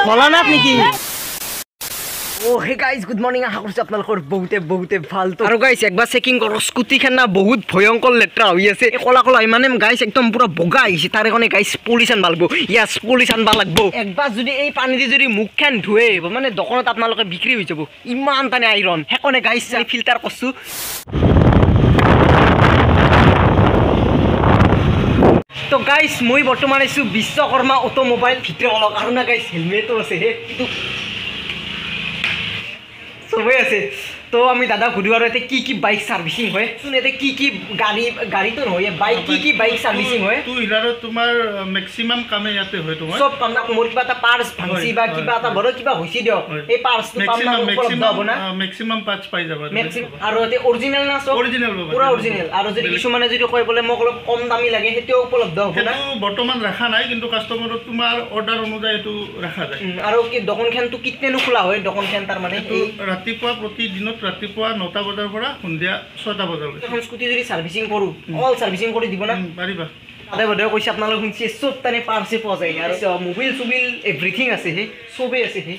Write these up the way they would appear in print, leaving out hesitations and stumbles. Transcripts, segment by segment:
ভোলানাথ নেকি? Oh hey guys, good morning. আশা কৰিছো আপোনালোকৰ বহুতে ভাল। আৰু গাইস একবাৰ চেকিং কৰ স্কুটিখন না বহুত ভয়ংকৰ লেট্ৰা হৈ আছে। কলা কলা মানে গাইস একদম পুৰা বগা আহিছে। তাৰে কাৰণে গাইস পুলিচ আনবা লাগব। ইয়াস পুলিচ আনবা লাগব। একবাৰ যদি এই পানী দি যদি মুখখন ধুৱে মানে দোকানত আপোনালোকে বিক্ৰী হৈ যাব। ইমান টানে আইৰন। হেকনে গাইস ফিল্টাৰ কৰছো। তো গাইস মই বৰ্তমান আছো বিশ্বকৰ্মা অটোমোবাইল ভিতৰে অলক আৰু না গাইস হেলমেটও আছে হে কিন্তু সবে আছে। তো আমি দাদা ঘুরিব আর এতে কি বাইক সার্ভিসিং হয় শুন এতে কি গাড়ি তো হয় বাইক কি বাইক সার্ভিসিং হয় টু হুইলারত তোমার ম্যাক্সিমাম কামে ইয়াতে হয় তোমার সব কাম না মোর কিবা এটা পার্স ভাঙছি বা কিবা এটা বড় কিবা হইছি দিও এই পার্স তো পাম না উপলব্ধ হ'ব না ম্যাক্সিমাম পার্টস পাই যাবা ম্যাক্সিমাম আর এতে অরিজিনাল না সব অরিজিনাল পুরা অরিজিনাল আর যদি কিছু মানে যদি কই বলে মোক অলপ কম দামি লাগে হেতেও উপলব্ধ হ'ব না বর্তমান রাখা নাই কিন্তু কাস্টমারত তোমার অর্ডার অনুযায়ী এটো রাখা যায় আর কি দোকানখান তো কিতনে নো খোলা হয় দোকানখান তার মানে ৰাতিপুৱা প্ৰতিদিনত ৰাতিপুৱা 9টা বজাৰ পৰা সন্ধিয়া 6টা বজালৈ এখন স্কুটি যদি সাৰ্ভিসিং কৰো অল সাৰ্ভিসিং কৰি দিব না পাৰিবা আদে বদে কইছে আপোনালোক শুনছি সব তানে পাৰ্সে পোৱা যায় আৰু মোবাইল সুবিল এভৰিথিং আছে হে সবে আছে হে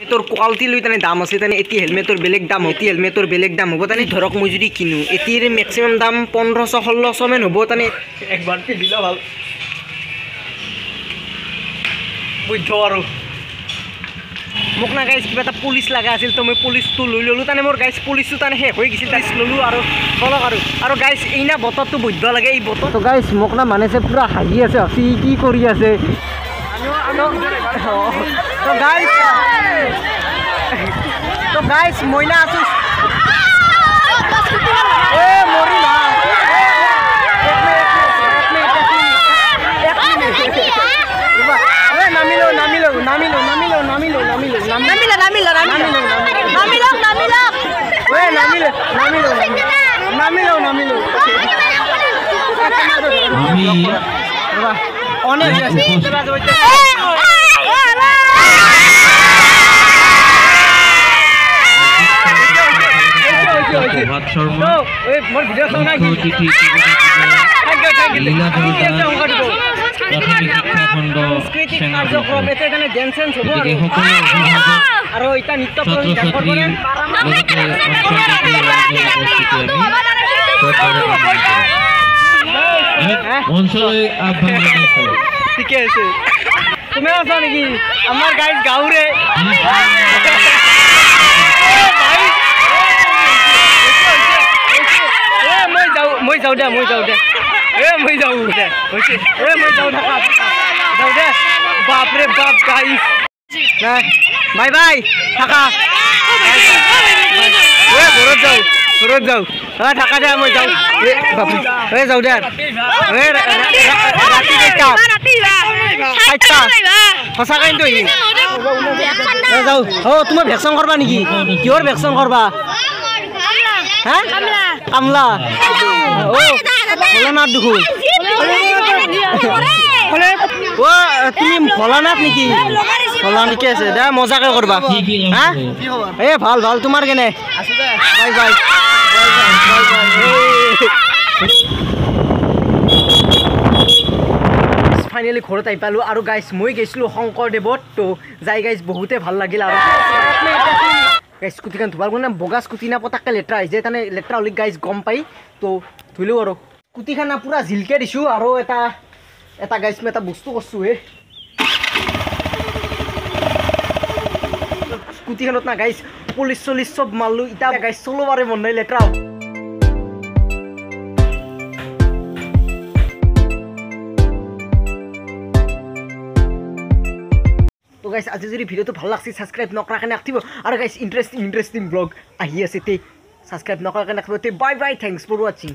এটোৰ কোয়ালিটি লৈ তানে দাম আছে তানে এটি হেলমেটৰ বেলেগ দাম এটি হেলমেটৰ বেলেগ দাম হ'ব তানে ধৰক মই যদি কিনো এটিৰ ম্যাক্সিমাম দাম 1500-1600 মান হ'ব তানে একবাৰ পিন্ধিলে ভাল বুঝছো আৰু মোক না গাইছ কিবা এটা পুলিচ লাগা আছিল তো মই পুলিচটো লৈ ললো তানে মোৰ গাইছ পুলিচটো তানে শেষ হৈ গৈছিল তাইছ ললো আৰু বলক আৰু গাইছ এইনা বতৰটো বুদ্ধ লাগে এই বতৰ তো গাইছ মোক না মানেছে পুৰা হাঁহি আছে হসি কি কৰি আছে তো গাইছ মইনা আছো এ মৰি না নামিলো অনেক আৰু এটা নিত্য ঠিকে আছে তুমি আছো নেকি আমাৰ গাইজ গাঁৱৰে মই যাওঁ দে বাপৰে বাপ গাইজ বাই বাই থাকা ঘৰত যাওঁ থাকা দে মই যাওঁ যাওঁ দে ৰাতি কেইটা সঁচাকৈ যাওঁ তোমাৰ ভেকচিন কৰবা নেকি কিহৰ ভেকচিন কৰবা হা কামলা ভোলানাথ দেখোন তুমি ভোলানাথ নেকি ঠিকে আছে দে মজাকে কৰবা হা এ ভাল তোমাৰ কেনে বাই বাই ফাইনেলি ঘৰত আহি পালোঁ আৰু গাইছ মই গৈছিলোঁ শংকৰদেৱত তো যাই গাইছ বহুতে ভাল লাগিল আৰু গাইছ স্কুটিখন ধোৱাৰ কাৰণে বগা স্কুটি না পটাককৈ লেতেৰা আহিছে তাৰমানে লেতেৰা হ'লে গাইছ গম পাই তো ধুলোঁ আৰু স্কুটিখন না পুৰা জিলকে দিছোঁ আৰু এটা গাইছ মই এটা বস্তু কৰিছোঁ হে স্কুটিখনত না গাইছ পুলিচ চলিচ চব মাৰলোঁ এতিয়া গাইছ চলাবাৰে মন নাই লেতেৰা তো গাইছ আজি যদি ভিডিওটো ভাল লাগছে সাবস্ক্ৰাইব নকৰাৰ কাৰণে ৰাখিব আৰু গাইছ ইণ্টাৰেষ্টিং ব্লগ আহি আছে তে সাবস্ক্ৰাইব নকৰাৰ কাৰণে ৰাখিব তে bye bye thanks for watching